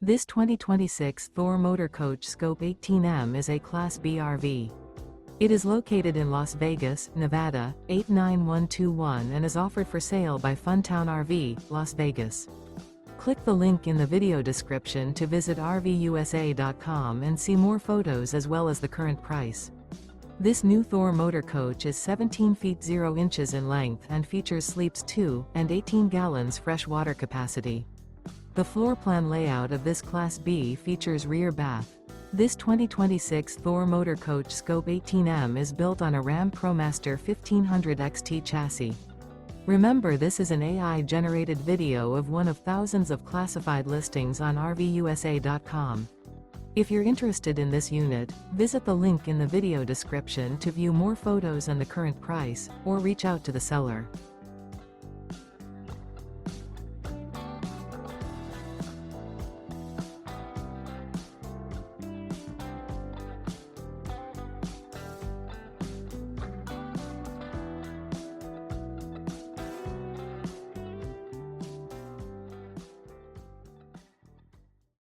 This 2026 Thor Motor Coach Scope 18M is a Class B RV. It is located in Las Vegas, Nevada, 89121 and is offered for sale by Funtown RV, Las Vegas. Click the link in the video description to visit RVUSA.com and see more photos as well as the current price. This new Thor Motor Coach is 17 feet 0 inches in length and features sleeps 2 and 18 gallons fresh water capacity. The floor plan layout of this Class B features rear bath. This 2026 Thor Motor Coach Scope 18M is built on a RAM ProMaster 1500 XT chassis. Remember, this is an AI-generated video of one of thousands of classified listings on RVUSA.com. If you're interested in this unit, visit the link in the video description to view more photos and the current price, or reach out to the seller.